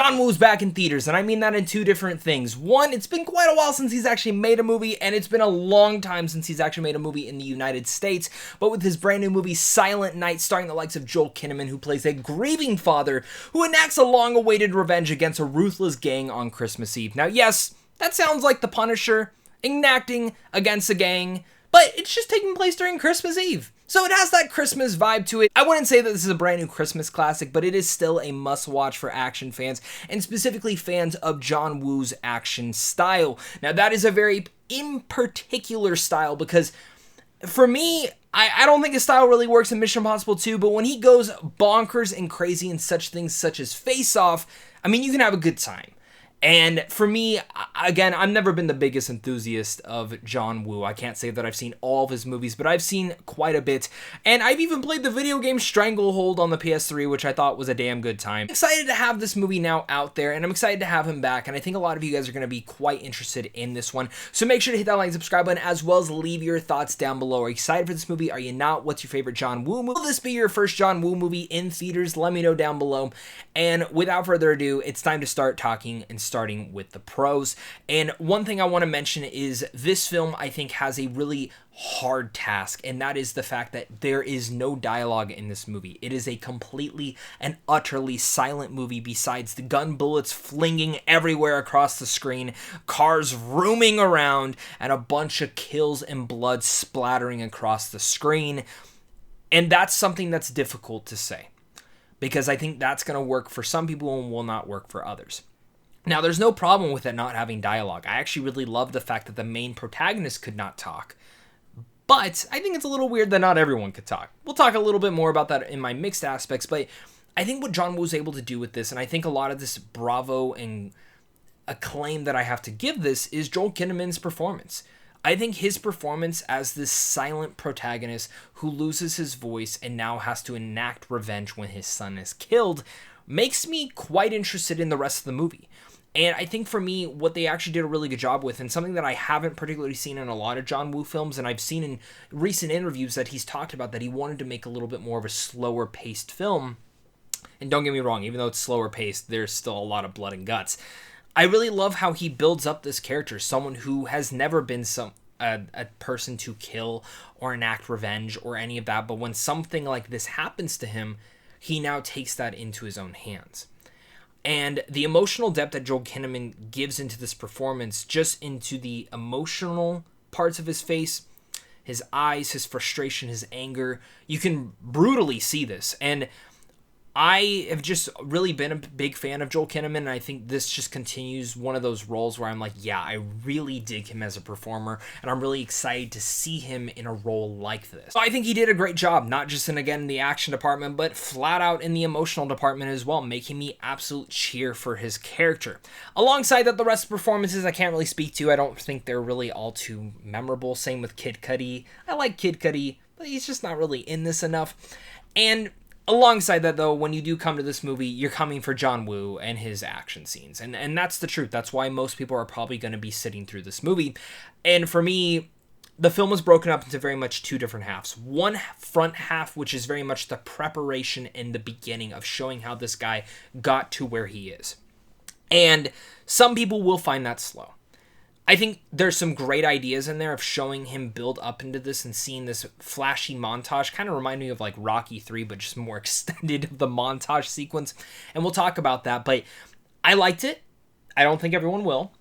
John Woo's back in theaters, and I mean that in two different things. One, it's been quite a while since he's actually made a movie, and it's been a long time since he's actually made a movie in the United States, but with his brand new movie Silent Night, starring the likes of Joel Kinnaman, who plays a grieving father who enacts a long-awaited revenge against a ruthless gang on Christmas Eve. Now, yes, that sounds like The Punisher, enacting against a gang, but it's just taking place during Christmas Eve. So it has that Christmas vibe to it. I wouldn't say that this is a brand new Christmas classic, but it is still a must-watch for action fans, and specifically fans of John Woo's action style. Now, that is a very in particular style, because for me, I don't think his style really works in Mission Impossible 2, but when he goes bonkers and crazy in such things such as Face Off, I mean, you can have a good time. And for me, again, I've never been the biggest enthusiast of John Woo. I can't say that I've seen all of his movies, but I've seen quite a bit. And I've even played the video game Stranglehold on the PS3, which I thought was a damn good time. I'm excited to have this movie now out there, and I'm excited to have him back. And I think a lot of you guys are going to be quite interested in this one. So make sure to hit that like and subscribe button, as well as leave your thoughts down below. Are you excited for this movie? Are you not? What's your favorite John Woo movie? Will this be your first John Woo movie in theaters? Let me know down below. And without further ado, it's time to start talking and starting with the pros. And one thing I want to mention is this film, I think, has a really hard task, and that is the fact that there is no dialogue in this movie. It is a completely and utterly silent movie, besides the gun bullets flinging everywhere across the screen, cars roaming around, and a bunch of kills and blood splattering across the screen. And that's something that's difficult to say, because I think that's going to work for some people and will not work for others. Now, there's no problem with it not having dialogue. I actually really love the fact that the main protagonist could not talk. But I think it's a little weird that not everyone could talk. We'll talk a little bit more about that in my mixed aspects, but I think what John Woo was able to do with this, and I think a lot of this bravo and acclaim that I have to give this, is Joel Kinnaman's performance. I think his performance as this silent protagonist who loses his voice and now has to enact revenge when his son is killed makes me quite interested in the rest of the movie. And I think for me, what they actually did a really good job with, and something that I haven't particularly seen in a lot of John Woo films, and I've seen in recent interviews that he's talked about that he wanted to make a little bit more of a slower paced film. And don't get me wrong, even though it's slower paced, there's still a lot of blood and guts. I really love how he builds up this character, someone who has never been a person to kill or enact revenge or any of that, but when something like this happens to him, he now takes that into his own hands. And the emotional depth that Joel Kinnaman gives into this performance, just into the emotional parts of his face, his eyes, his frustration, his anger, you can brutally see this. And I have just really been a big fan of Joel Kinnaman, and I think this just continues one of those roles where I'm like, yeah, I really dig him as a performer, and I'm really excited to see him in a role like this. So I think he did a great job, not just in the action department, but flat out in the emotional department as well, making me absolute cheer for his character. Alongside that, the rest of the performances I can't really speak to. I don't think they're really all too memorable. Same with Kid Cudi. I like Kid Cudi, but he's just not really in this enough. And alongside that, though, when you do come to this movie, you're coming for John Woo and his action scenes. And that's the truth. That's why most people are probably going to be sitting through this movie. And for me, the film was broken up into very much two different halves. One front half, which is very much the preparation in the beginning of showing how this guy got to where he is. And some people will find that slow. I think there's some great ideas in there of showing him build up into this and seeing this flashy montage. Kind of remind me of like Rocky 3, but just more extended of the montage sequence. And we'll talk about that, but I liked it. I don't think everyone will.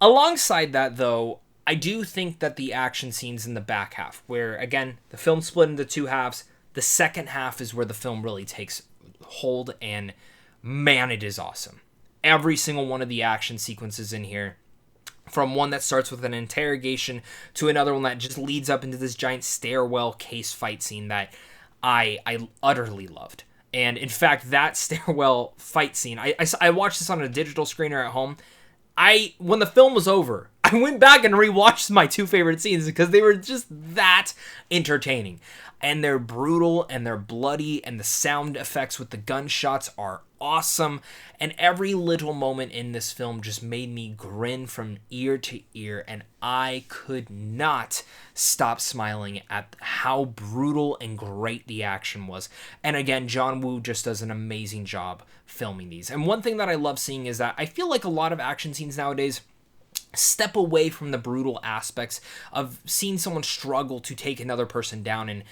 Alongside that, though, I do think that the action scenes in the back half, where, again, the film split into two halves, the second half is where the film really takes hold, and man, it is awesome. Every single one of the action sequences in here, from one that starts with an interrogation to another one that just leads up into this giant stairwell case fight scene that I utterly loved. And in fact, that stairwell fight scene, I watched this on a digital screener at home. When the film was over, I went back and rewatched my two favorite scenes because they were just that entertaining. And they're brutal and they're bloody, and the sound effects with the gunshots are awesome, and every little moment in this film just made me grin from ear to ear, and I could not stop smiling at how brutal and great the action was. And again, John Woo just does an amazing job filming these. And one thing that I love seeing is that I feel like a lot of action scenes nowadays step away from the brutal aspects of seeing someone struggle to take another person down, and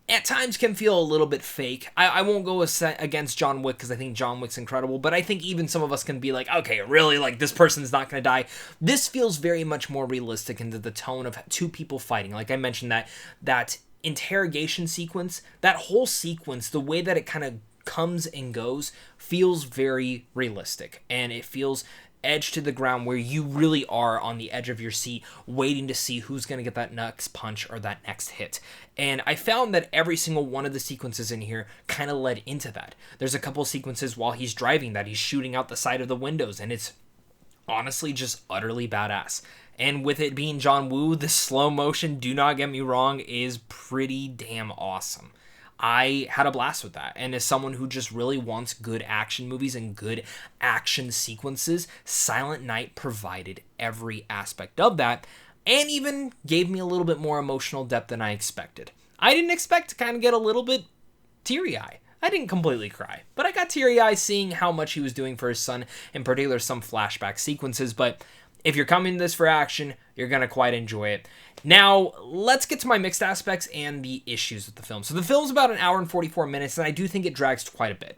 at times can feel a little bit fake. I won't go against John Wick because I think John Wick's incredible, but I think even some of us can be like, okay, really, like, this person's not going to die. This feels very much more realistic into the tone of two people fighting. Like I mentioned, that interrogation sequence, that whole sequence, the way that it kind of comes and goes feels very realistic, and it feels edge to the ground where you really are on the edge of your seat waiting to see who's going to get that next punch or that next hit. And I found that every single one of the sequences in here kind of led into that. There's a couple sequences while he's driving that he's shooting out the side of the windows, and it's honestly just utterly badass. And with it being John Woo, the slow motion, do not get me wrong, is pretty damn awesome. I had a blast with that, and as someone who just really wants good action movies and good action sequences, Silent Night provided every aspect of that, and even gave me a little bit more emotional depth than I expected. I didn't expect to kind of get a little bit teary-eyed. I didn't completely cry, but I got teary-eyed seeing how much he was doing for his son, in particular some flashback sequences, but if you're coming to this for action, you're going to quite enjoy it. Now, let's get to my mixed aspects and the issues with the film. So the film's about an hour and 44 minutes, and I do think it drags quite a bit.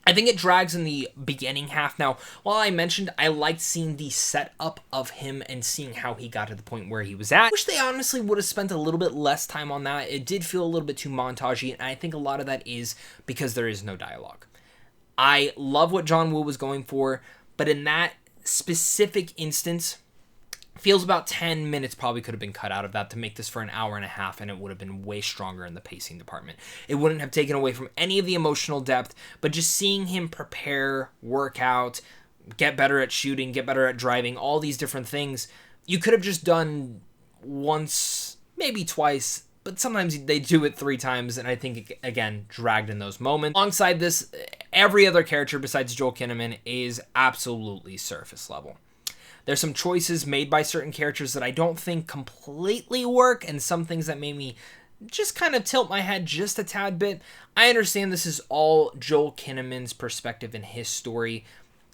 I think it drags in the beginning half. Now, while I mentioned I liked seeing the setup of him and seeing how he got to the point where he was at, I wish they honestly would have spent a little bit less time on that. It did feel a little bit too montagey, and I think a lot of that is because there is no dialogue. I love what John Woo was going for, but in that specific instance, feels about 10 minutes probably could have been cut out of that to make this for an hour and a half, and it would have been way stronger in the pacing department. It wouldn't have taken away from any of the emotional depth, but just seeing him prepare, work out, get better at shooting, get better at driving, all these different things, you could have just done once, maybe twice, but sometimes they do it 3 times, and I think, it, again, dragged in those moments. Alongside this, every other character besides Joel Kinnaman is absolutely surface level. There's some choices made by certain characters that I don't think completely work, and some things that made me just kind of tilt my head just a tad bit. I understand this is all Joel Kinnaman's perspective in his story.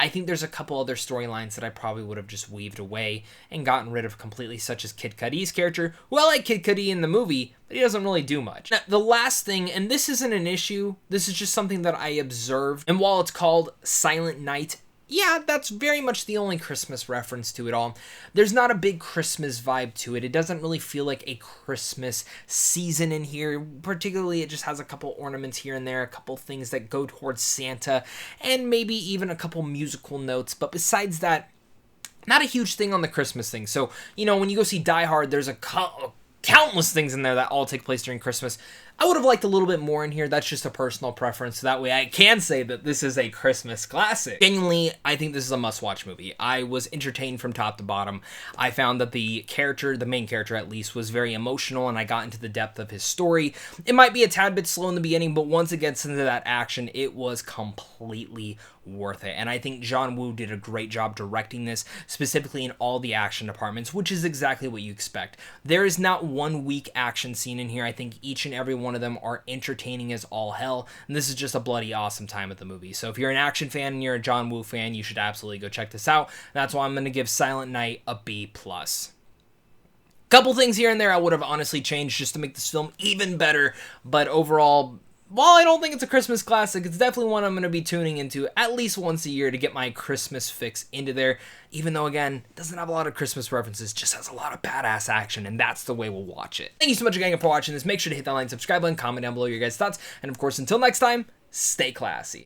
I think there's a couple other storylines that I probably would have just weaved away and gotten rid of completely, such as Kid Cudi's character. Well, I like Kid Cudi in the movie, but he doesn't really do much. Now, the last thing, and this isn't an issue, this is just something that I observed, and while it's called Silent Night, yeah, that's very much the only Christmas reference to it all. There's not a big Christmas vibe to it. It doesn't really feel like a Christmas season in here. Particularly, it just has a couple ornaments here and there, a couple things that go towards Santa, and maybe even a couple musical notes. But besides that, not a huge thing on the Christmas thing. So, you know, when you go see Die Hard, there's countless things in there that all take place during Christmas. I would have liked a little bit more in here. That's just a personal preference. So that way I can say that this is a Christmas classic. Genuinely, I think this is a must-watch movie. I was entertained from top to bottom. I found that the main character at least, was very emotional, and I got into the depth of his story. It might be a tad bit slow in the beginning, but once it gets into that action, it was completely worth it. And I think John Woo did a great job directing this, specifically in all the action departments, which is exactly what you expect. There is not one weak action scene in here. I think each and every one of them are entertaining as all hell, and this is just a bloody awesome time at the movie. So if you're an action fan and you're a John Woo fan, you should absolutely go check this out. That's why I'm going to give Silent Night a B+. Couple things here and there I would have honestly changed just to make this film even better, but overall, while I don't think it's a Christmas classic, it's definitely one I'm going to be tuning into at least once a year to get my Christmas fix into there, even though, again, it doesn't have a lot of Christmas references, just has a lot of badass action, and that's the way we'll watch it. Thank you so much again for watching this. Make sure to hit that like, subscribe button, comment down below your guys' thoughts, and of course, until next time, stay classy.